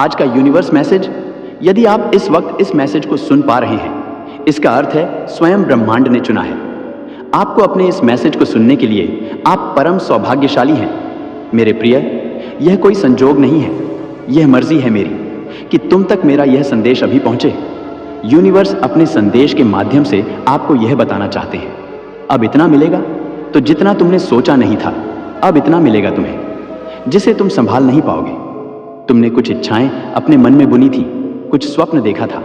आज का universe message, यदि आप इस वक्त इस मैसेज को सुन पा रहे हैं, इसका अर्थ है स्वयं ब्रह्मांड ने चुना है आपको अपने इस मैसेज को सुनने के लिए। आप परम सौभाग्यशाली हैं मेरे प्रिय। यह कोई संजोग नहीं है, यह मर्जी है मेरी कि तुम तक मेरा यह संदेश अभी पहुंचे। यूनिवर्स अपने संदेश के माध्यम से आपको यह बताना चाहते हैं, अब इतना मिलेगा तो जितना तुमने सोचा नहीं था, अब इतना मिलेगा तुम्हें जिसे तुम संभाल नहीं पाओगे। तुमने कुछ इच्छाएं अपने मन में बुनी थी, कुछ स्वप्न देखा था,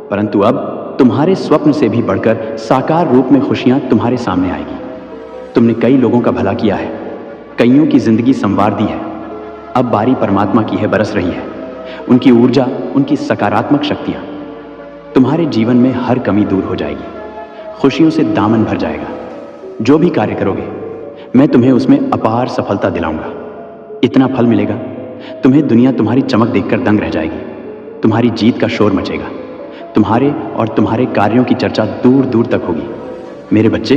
परंतु अब तुम्हारे स्वप्न से भी बढ़कर साकार रूप में खुशियां तुम्हारे सामने आएगी। तुमने कई लोगों का भला किया है, कईयों की जिंदगी संवार दी है। अब बारी परमात्मा की है बरस रही है, उनकी ऊर्जा, उनकी सकारात्मक शक्तियां। तुम्हारे जीवन में हर कमी दूर हो जाएगी, खुशियों से दामन भर जाएगा। जो भी कार्य करोगे मैं तुम्हें उसमें अपार सफलता दिलाऊंगा। इतना फल मिलेगा तुम्हें, दुनिया तुम्हारी चमक देखकर दंग रह जाएगी। तुम्हारी जीत का शोर मचेगा, तुम्हारे और तुम्हारे कार्यों की चर्चा दूर दूर तक होगी। मेरे बच्चे,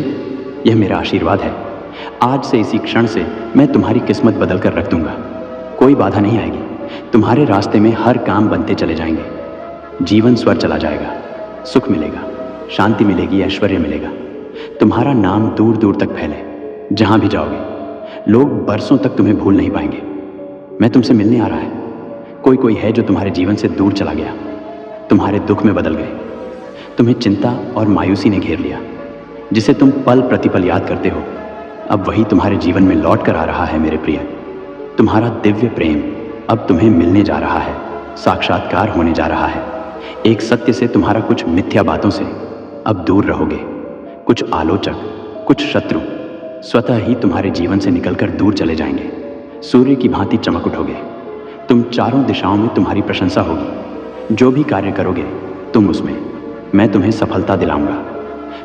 यह मेरा आशीर्वाद है। आज से इसी क्षण से मैं तुम्हारी किस्मत बदल कर रख दूंगा। कोई बाधा नहीं आएगी, तुम्हारे रास्ते में हर काम बनते चले जाएंगे। जीवन स्वर चला जाएगा, सुख मिलेगा, शांति मिलेगी, ऐश्वर्य मिलेगा। तुम्हारा नाम दूर दूर तक फैले, जहां भी जाओगे लोग बरसों तक तुम्हें भूल नहीं पाएंगे। मैं तुमसे मिलने आ रहा है। कोई है जो तुम्हारे जीवन से दूर चला गया, तुम्हारे दुख में बदल गए, तुम्हें चिंता और मायूसी ने घेर लिया, जिसे तुम पल प्रतिपल याद करते हो, अब वही तुम्हारे जीवन में लौट कर आ रहा है मेरे प्रिय। तुम्हारा दिव्य प्रेम अब तुम्हें मिलने जा रहा है, साक्षात्कार होने जा रहा है। एक सत्य से तुम्हारा कुछ मिथ्या बातों से अब दूर रहोगे। कुछ आलोचक, कुछ शत्रु स्वतः ही तुम्हारे जीवन से निकलकर दूर चले जाएंगे। सूर्य की भांति चमक उठोगे। तुम चारों दिशाओं में तुम्हारी प्रशंसा होगी। जो भी कार्य करोगे तुम उसमें मैं तुम्हें सफलता दिलाऊंगा।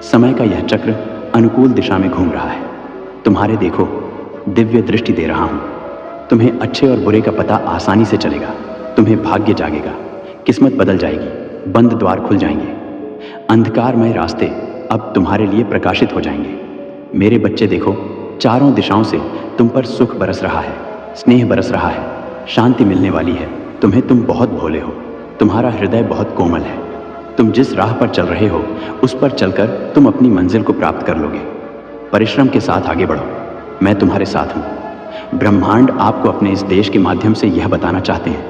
समय का यह चक्र अनुकूल दिशा में घूम रहा है। तुम्हारे देखो दिव्य दृष्टि दे रहा हूं। तुम्हें अच्छे और बुरे का पता आसानी से चलेगा। तुम्हें भाग्य जागेगा, किस्मत बदल जाएगी, बंद द्वार खुल जाएंगे। अंधकारमय रास्ते अब तुम्हारे लिए प्रकाशित हो जाएंगे। मेरे बच्चे देखो, चारों दिशाओं से तुम पर सुख बरस रहा है, स्नेह बरस रहा है, शांति मिलने वाली है तुम्हें। तुम बहुत भोले हो, तुम्हारा हृदय बहुत कोमल है। तुम जिस राह पर चल रहे हो उस पर चलकर तुम अपनी मंजिल को प्राप्त कर लोगे। परिश्रम के साथ आगे बढ़ो, मैं तुम्हारे साथ हूँ। ब्रह्मांड आपको अपने इस देश के माध्यम से यह बताना चाहते हैं,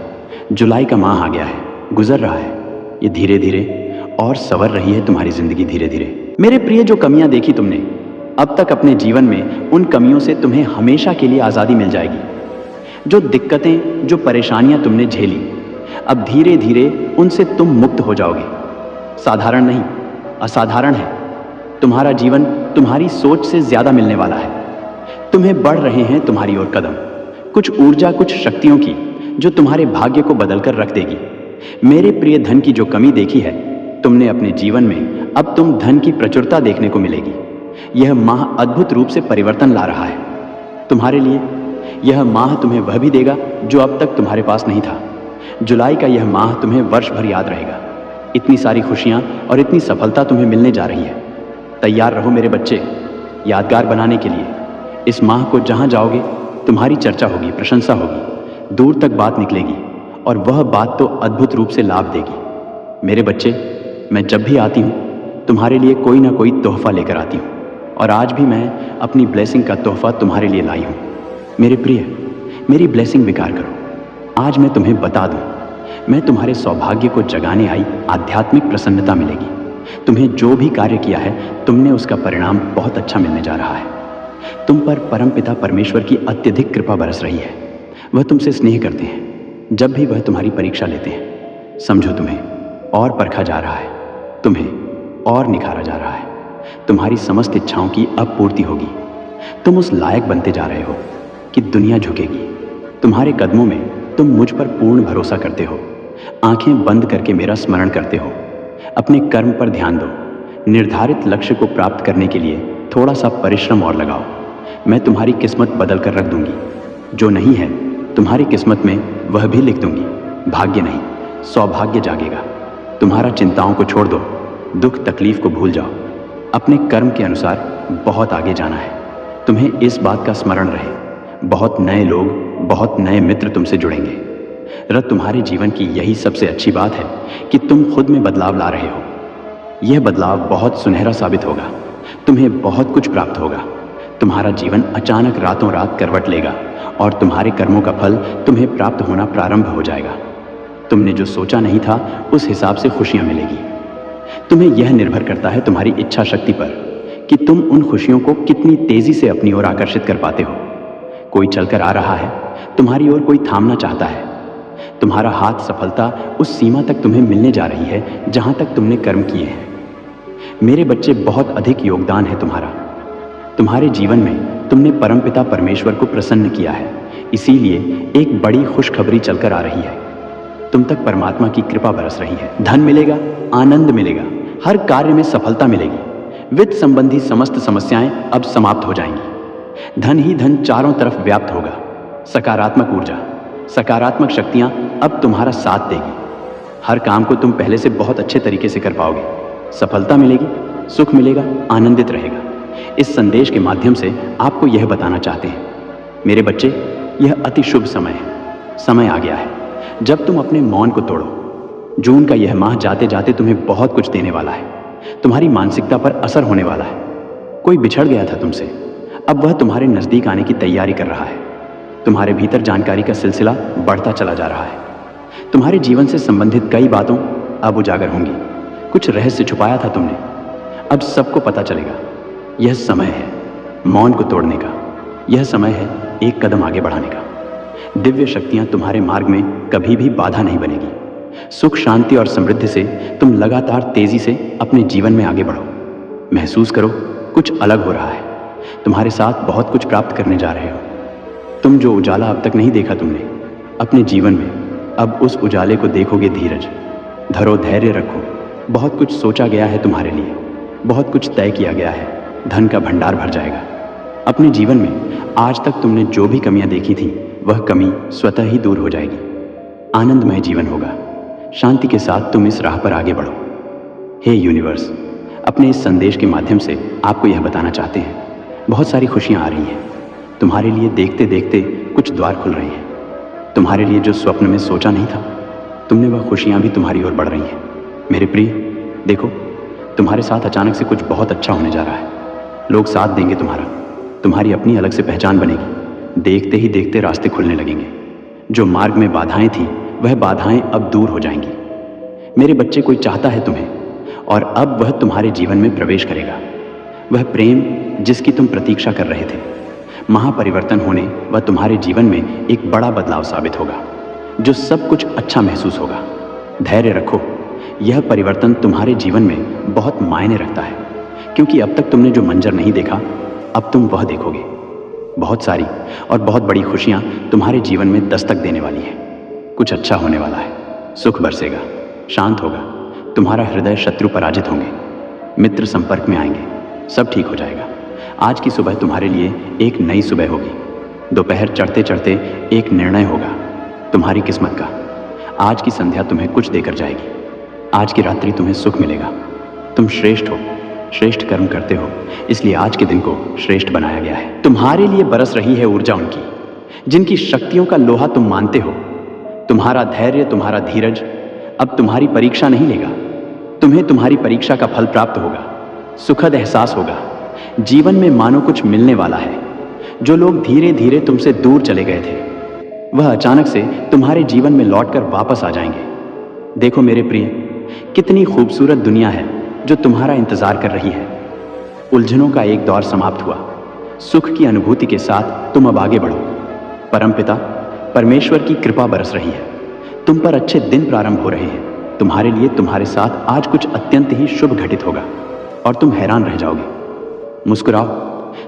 जुलाई का माह आ गया है, गुजर रहा है। ये धीरे धीरे और संवर रही है तुम्हारी जिंदगी धीरे धीरे। मेरे प्रिय, जो कमियां देखी तुमने अब तक अपने जीवन में, उन कमियों से तुम्हें हमेशा के लिए आज़ादी मिल जाएगी। जो दिक्कतें, जो परेशानियां तुमने झेली, अब धीरे धीरे उनसे तुम मुक्त हो जाओगे। साधारण नहीं, असाधारण है। तुम्हारा जीवन तुम्हारी सोच से ज्यादा मिलने वाला है। तुम्हें बढ़ रहे हैं तुम्हारी ओर कदम, कुछ ऊर्जा, कुछ शक्तियों की, जो तुम्हारे भाग्य को बदलकर रख देगी। मेरे प्रिय, धन की जो कमी देखी है तुमने अपने जीवन में, अब तुम धन की प्रचुरता देखने को मिलेगी। यह माह अद्भुत रूप से परिवर्तन ला रहा है तुम्हारे लिए। यह माह तुम्हें वह भी देगा जो अब तक तुम्हारे पास नहीं था। जुलाई का यह माह तुम्हें वर्ष भर याद रहेगा। इतनी सारी खुशियां और इतनी सफलता तुम्हें मिलने जा रही है। तैयार रहो मेरे बच्चे, यादगार बनाने के लिए। इस माह को जहां जाओगे तुम्हारी चर्चा होगी, प्रशंसा होगी, दूर तक बात निकलेगी, और वह बात तो अद्भुत रूप से लाभ देगी। मेरे बच्चे, मैं जब भी आती हूँ तुम्हारे लिए कोई ना कोई तोहफा लेकर आती हूँ, और आज भी मैं अपनी ब्लेसिंग का तोहफा तुम्हारे लिए लाई हूँ। मेरे प्रिय, मेरी ब्लेसिंग बेकार करो। आज मैं तुम्हें बता दूं, मैं तुम्हारे सौभाग्य को जगाने आई आध्यात्मिक प्रसन्नता मिलेगी। तुम्हें जो भी कार्य किया है तुमने, उसका परिणाम बहुत अच्छा मिलने जा रहा है। तुम पर परमपिता परमेश्वर की अत्यधिक कृपा बरस रही है। वह तुमसे स्नेह करते हैं। जब भी वह तुम्हारी परीक्षा लेते हैं, समझो तुम्हें और परखा जा रहा है, तुम्हें और निखारा जा रहा है। तुम्हारी समस्त इच्छाओं की अब पूर्ति होगी। तुम उस लायक बनते जा रहे हो कि दुनिया झुकेगी तुम्हारे कदमों में। तुम मुझ पर पूर्ण भरोसा करते हो, आंखें बंद करके मेरा स्मरण करते हो। अपने कर्म पर ध्यान दो। निर्धारित लक्ष्य को प्राप्त करने के लिए थोड़ा सा परिश्रम और लगाओ। मैं तुम्हारी किस्मत बदल कर रख दूंगी। जो नहीं है तुम्हारी किस्मत में, वह भी लिख दूंगी। भाग्य नहीं, सौभाग्य जागेगा। तुम्हारा चिंताओं को छोड़ दो, दुख तकलीफ को भूल जाओ। अपने कर्म के अनुसार बहुत आगे जाना है। तुम्हें इस बात का स्मरण रहे, बहुत नए लोग, बहुत नए मित्र तुमसे जुड़ेंगे। रत तुम्हारे जीवन की यही सबसे अच्छी बात है कि तुम खुद में बदलाव ला रहे हो। यह बदलाव बहुत सुनहरा साबित होगा। तुम्हें बहुत कुछ प्राप्त होगा। तुम्हारा जीवन अचानक रातों रात करवट लेगा और तुम्हारे कर्मों का फल तुम्हें प्राप्त होना प्रारंभ हो जाएगा। तुमने जो सोचा नहीं था उस हिसाब से खुशियां मिलेगी। तुम्हें यह निर्भर करता है तुम्हारी इच्छा शक्ति पर कि तुम उन खुशियों को कितनी तेजी से अपनी ओर आकर्षित कर पाते हो। कोई चलकर आ रहा है, तुम्हारी ओर कोई थामना चाहता है। तुम्हारा हाथ सफलता उस सीमा तक तुम्हें मिलने जा रही है जहां तक तुमने कर्म किए हैं। मेरे बच्चे, बहुत अधिक योगदान है तुम्हारा। तुम्हारे जीवन में तुमने परमपिता परमेश्वर को प्रसन्न किया है, इसीलिए एक बड़ी खुशखबरी चलकर आ रही है। तुम तक परमात्मा की कृपा बरस रही है। धन मिलेगा, आनंद मिलेगा, हर कार्य में सफलता मिलेगी। वित्त संबंधी समस्त समस्याएं अब समाप्त हो जाएंगी। धन ही धन चारों तरफ व्याप्त होगा। सकारात्मक ऊर्जा, सकारात्मक शक्तियां अब तुम्हारा साथ देगी। हर काम को तुम पहले से बहुत अच्छे तरीके से कर पाओगे। सफलता मिलेगी, सुख मिलेगा, आनंदित रहेगा। इस संदेश के माध्यम से आपको यह बताना चाहते हैं, मेरे बच्चे, यह अति शुभ समय है। समय आ गया है जब तुम अपने मौन को तोड़ो। जून का यह माह जाते जाते तुम्हें बहुत कुछ देने वाला है। तुम्हारी मानसिकता पर असर होने वाला है। कोई बिछड़ गया था तुमसे, अब वह तुम्हारे नजदीक आने की तैयारी कर रहा है। तुम्हारे भीतर जानकारी का सिलसिला बढ़ता चला जा रहा है। तुम्हारे जीवन से संबंधित कई बातों अब उजागर होंगी। कुछ रहस्य छुपाया था तुमने, अब सबको पता चलेगा। यह समय है मौन को तोड़ने का। यह समय है एक कदम आगे बढ़ाने का। दिव्य शक्तियां तुम्हारे मार्ग में कभी भी बाधा नहीं बनेगी। सुख, शांति और समृद्धि से तुम लगातार तेजी से अपने जीवन में आगे बढ़ो। महसूस करो, कुछ अलग हो रहा है। तुम्हारे साथ बहुत कुछ प्राप्त करने जा रहे हो। तुम जो उजाला अब तक नहीं देखा तुमने अपने जीवन में, अब उस उजाले को देखोगे। धीरज धरो, धैर्य रखो। बहुत कुछ सोचा गया है तुम्हारे लिए, बहुत कुछ तय किया गया है। धन का भंडार भर जाएगा। अपने जीवन में आज तक तुमने जो भी कमियां देखी थी, वह कमी स्वतः ही दूर हो जाएगी। आनंदमय जीवन होगा। शांति के साथ तुम इस राह पर आगे बढ़ो। हे यूनिवर्स, अपने इस संदेश के माध्यम से आपको यह बताना चाहते हैं, बहुत सारी खुशियां आ रही हैं। तुम्हारे लिए देखते देखते कुछ द्वार खुल रहे हैं। तुम्हारे लिए जो स्वप्न में सोचा नहीं था, तुमने वह खुशियां भी तुम्हारी ओर बढ़ रही हैं। मेरे प्रिय, देखो, तुम्हारे साथ अचानक से कुछ बहुत अच्छा होने जा रहा है। लोग साथ देंगे तुम्हारा। तुम्हारी अपनी अलग से पहचान बनेगी। देखते ही देखते रास्ते खुलने लगेंगे। जो मार्ग में बाधाएं थी, वह बाधाएं अब दूर हो जाएंगी। मेरे बच्चे, कोई चाहता है तुम्हें, और अब वह तुम्हारे जीवन में प्रवेश करेगा। वह प्रेम जिसकी तुम प्रतीक्षा कर रहे थे, महापरिवर्तन होने वह तुम्हारे जीवन में एक बड़ा बदलाव साबित होगा, जो सब कुछ अच्छा महसूस होगा। धैर्य रखो, यह परिवर्तन तुम्हारे जीवन में बहुत मायने रखता है, क्योंकि अब तक तुमने जो मंजर नहीं देखा, अब तुम वह देखोगे। बहुत सारी और बहुत बड़ी खुशियां तुम्हारे जीवन में दस्तक देने वाली हैं। कुछ अच्छा होने वाला है। सुख बरसेगा, शांत होगा। तुम्हारा हृदय शत्रु पराजित होंगे, मित्र संपर्क में आएंगे। सब ठीक हो जाएगा। आज की सुबह तुम्हारे लिए एक नई सुबह होगी। दोपहर चढ़ते चढ़ते एक निर्णय होगा तुम्हारी किस्मत का। आज की संध्या तुम्हें कुछ देकर जाएगी। आज की रात्रि तुम्हें सुख मिलेगा। तुम श्रेष्ठ हो, श्रेष्ठ कर्म करते हो, इसलिए आज के दिन को श्रेष्ठ बनाया गया है। तुम्हारे लिए बरस रही है ऊर्जा उनकी, जिनकी शक्तियों का लोहा तुम मानते हो। तुम्हारा धैर्य, तुम्हारा धीरज अब तुम्हारी परीक्षा नहीं लेगा। तुम्हें तुम्हारी परीक्षा का फल प्राप्त होगा। सुखद एहसास होगा। जीवन में मानो कुछ मिलने वाला है। जो लोग धीरे धीरे तुमसे दूर चले गए थे, वह अचानक से तुम्हारे जीवन में लौटकर वापस आ जाएंगे। देखो मेरे प्रिय, कितनी खूबसूरत दुनिया है जो तुम्हारा इंतजार कर रही है। उलझनों का एक दौर समाप्त हुआ। सुख की अनुभूति के साथ तुम अब आगे बढ़ो। परमपिता परमेश्वर की कृपा बरस रही है। तुम पर अच्छे दिन प्रारंभ हो रहे हैं। तुम्हारे लिए, तुम्हारे साथ आज कुछ अत्यंत ही शुभ घटित होगा और तुम हैरान रह जाओगे। मुस्कुराओ,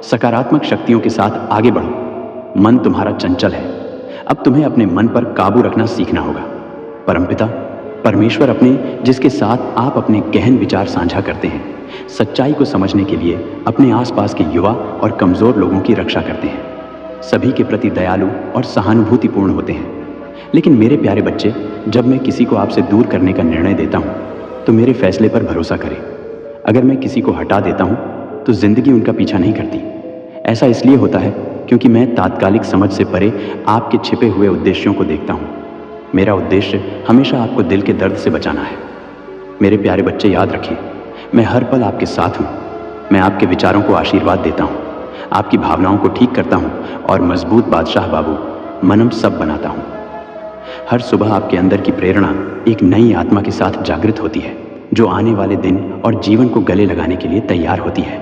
सकारात्मक शक्तियों के साथ आगे बढ़ो। मन तुम्हारा चंचल है, अब तुम्हें अपने मन पर काबू रखना सीखना होगा। परमपिता परमेश्वर अपने, जिसके साथ आप अपने गहन विचार साझा करते हैं, सच्चाई को समझने के लिए अपने आसपास के युवा और कमजोर लोगों की रक्षा करते हैं। सभी के प्रति दयालु और सहानुभूतिपूर्ण होते हैं। लेकिन मेरे प्यारे बच्चे, जब मैं किसी को आपसे दूर करने का निर्णय देता हूँ, तो मेरे फैसले पर भरोसा करें। अगर मैं किसी को हटा देता हूँ, तो जिंदगी उनका पीछा नहीं करती। ऐसा इसलिए होता है क्योंकि मैं तात्कालिक समझ से परे आपके छिपे हुए उद्देश्यों को देखता हूँ। मेरा उद्देश्य हमेशा आपको दिल के दर्द से बचाना है। मेरे प्यारे बच्चे, याद रखें, मैं हर पल आपके साथ हूँ। मैं आपके विचारों को आशीर्वाद देता हूँ, आपकी भावनाओं को ठीक करता हूँ और मजबूत बादशाह बाबू मनम सब बनाता हूँ। हर सुबह आपके अंदर की प्रेरणा एक नई आत्मा के साथ जागृत होती है, जो आने वाले दिन और जीवन को गले लगाने के लिए तैयार होती है।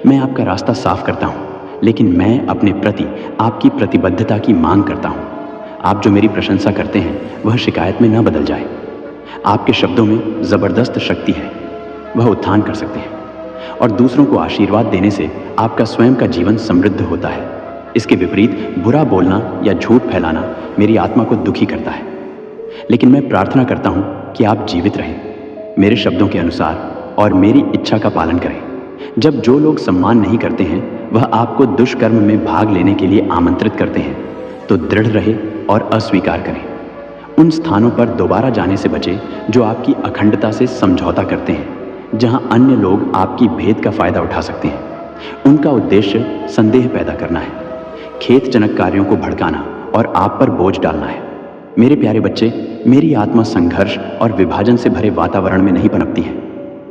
मैं आपका रास्ता साफ करता हूँ, लेकिन मैं अपने प्रति आपकी प्रतिबद्धता की मांग करता हूँ। आप जो मेरी प्रशंसा करते हैं वह शिकायत में न बदल जाए। आपके शब्दों में ज़बरदस्त शक्ति है, वह उत्थान कर सकते हैं और दूसरों को आशीर्वाद देने से आपका स्वयं का जीवन समृद्ध होता है। इसके विपरीत बुरा बोलना या झूठ फैलाना मेरी आत्मा को दुखी करता है। लेकिन मैं प्रार्थना करता हूँ कि आप जीवित रहें, मेरे शब्दों के अनुसार और मेरी इच्छा का पालन करें। जब जो लोग सम्मान नहीं करते हैं वह आपको दुष्कर्म में भाग लेने के लिए आमंत्रित करते हैं, तो दृढ़ रहे और अस्वीकार करें। उन स्थानों पर दोबारा जाने से बचें जो आपकी अखंडता से समझौता करते हैं, जहां अन्य लोग आपकी भेद का फायदा उठा सकते हैं। उनका उद्देश्य संदेह पैदा करना है, खेदजनक कार्यों को भड़काना और आप पर बोझ डालना है। मेरे प्यारे बच्चे, मेरी आत्मा संघर्ष और विभाजन से भरे वातावरण में नहीं पनपती है।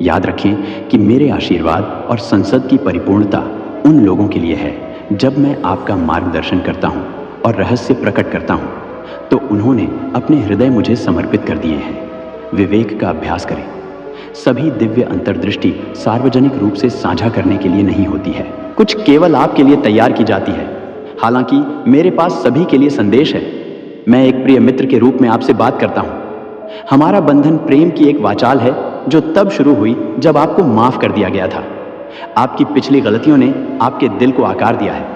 याद रखें कि मेरे आशीर्वाद और संसद की परिपूर्णता उन लोगों के लिए है। जब मैं आपका मार्गदर्शन करता हूँ और रहस्य प्रकट करता हूँ, तो उन्होंने अपने हृदय मुझे समर्पित कर दिए हैं। विवेक का अभ्यास करें। सभी दिव्य अंतर्दृष्टि सार्वजनिक रूप से साझा करने के लिए नहीं होती है, कुछ केवल आपके लिए तैयार की जाती है। हालांकि मेरे पास सभी के लिए संदेश है। मैं एक प्रिय मित्र के रूप में आपसे बात करता हूँ। हमारा बंधन प्रेम की एक वाचाल है जो तब शुरू हुई जब आपको माफ कर दिया गया था। आपकी पिछली गलतियों ने आपके दिल को आकार दिया है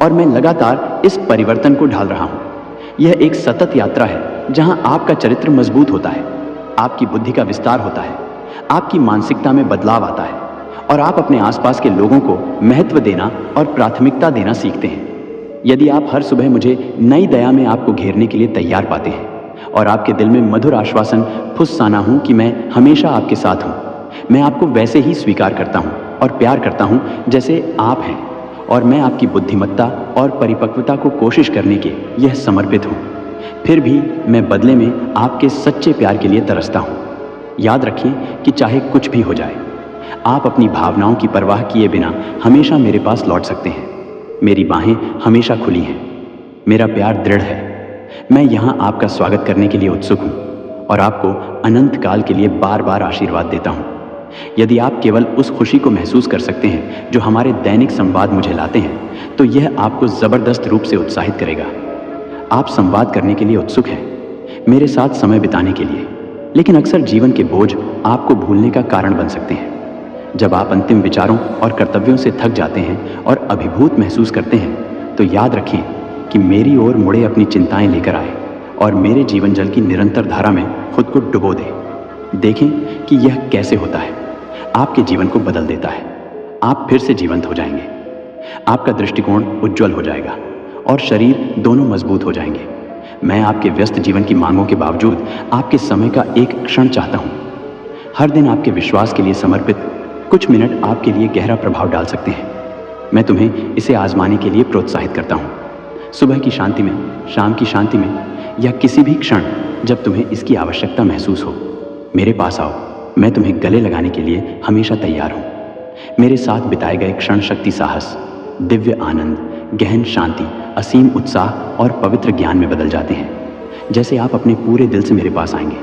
और मैं लगातार इस परिवर्तन को ढाल रहा हूँ। यह एक सतत यात्रा है जहां आपका चरित्र मजबूत होता है, आपकी बुद्धि का विस्तार होता है, आपकी मानसिकता में बदलाव आता है और आप अपने आसपास के लोगों को महत्व देना और प्राथमिकता देना सीखते हैं। यदि आप हर सुबह मुझे नई दया में आपको घेरने के लिए तैयार पाते हैं और आपके दिल में मधुर आश्वासन फुससाना हूं कि मैं हमेशा आपके साथ हूं, मैं आपको वैसे ही स्वीकार करता हूं और प्यार करता हूं जैसे आप हैं, और मैं आपकी बुद्धिमत्ता और परिपक्वता को कोशिश करने के यह समर्पित हूँ। फिर भी मैं बदले में आपके सच्चे प्यार के लिए तरसता हूँ। याद रखिए कि चाहे कुछ भी हो जाए, आप अपनी भावनाओं की परवाह किए बिना हमेशा मेरे पास लौट सकते हैं। मेरी बाहें हमेशा खुली हैं, मेरा प्यार दृढ़ है। मैं यहाँ आपका स्वागत करने के लिए उत्सुक हूँ और आपको अनंत काल के लिए बार बार आशीर्वाद देता हूँ। यदि आप केवल उस खुशी को महसूस कर सकते हैं जो हमारे दैनिक संवाद मुझे लाते हैं, तो यह आपको ज़बरदस्त रूप से उत्साहित करेगा। आप संवाद करने के लिए उत्सुक हैं, मेरे साथ समय बिताने के लिए, लेकिन अक्सर जीवन के बोझ आपको भूलने का कारण बन सकते हैं। जब आप अंतिम विचारों और कर्तव्यों से थक जाते हैं और अभिभूत महसूस करते हैं, तो याद रखें कि मेरी ओर मुड़े अपनी चिंताएं लेकर आए और मेरे जीवन जल की निरंतर धारा में खुद को डुबो दें। देखें कि यह कैसे होता है, आपके जीवन को बदल देता है। आप फिर से जीवंत हो जाएंगे, आपका दृष्टिकोण उज्जवल हो जाएगा और शरीर दोनों मजबूत हो जाएंगे। मैं आपके व्यस्त जीवन की मांगों के बावजूद आपके समय का एक क्षण चाहता हूँ। हर दिन आपके विश्वास के लिए समर्पित कुछ मिनट आपके लिए गहरा प्रभाव डाल सकते हैं। मैं तुम्हें इसे आजमाने के लिए प्रोत्साहित करता हूँ। सुबह की शांति में, शाम की शांति में, या किसी भी क्षण जब तुम्हें इसकी आवश्यकता महसूस हो, मेरे पास आओ। मैं तुम्हें गले लगाने के लिए हमेशा तैयार हूँ। मेरे साथ बिताए गए क्षण शक्ति, साहस, दिव्य आनंद, गहन शांति, असीम उत्साह और पवित्र ज्ञान में बदल जाते हैं। जैसे आप अपने पूरे दिल से मेरे पास आएंगे।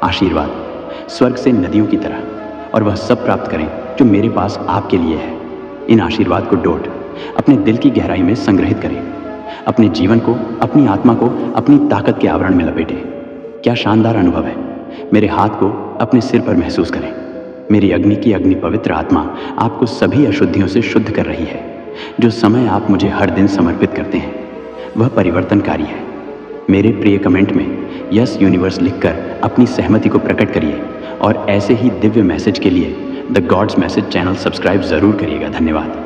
आशीर्वाद स्वर्ग से नदियों की तरह, और वह सब प्राप्त करें जो मेरे पास आपके लिए है। इन आशीर्वाद को डोट अपने दिल की गहराई में संग्रहित करें। अपने जीवन को, अपनी आत्मा को अपनी ताकत के आवरण में लपेटें। क्या शानदार अनुभव है। मेरे हाथ को अपने सिर पर महसूस करें। मेरी अग्नि की अग्नि पवित्र आत्मा आपको सभी अशुद्धियों से शुद्ध कर रही है। जो समय आप मुझे हर दिन समर्पित करते हैं वह परिवर्तनकारी है। मेरे प्रिय कमेंट में यस यूनिवर्स लिखकर अपनी सहमति को प्रकट करिए और ऐसे ही दिव्य मैसेज के लिए the gods message channel subscribe ज़रूर करिएगा। धन्यवाद।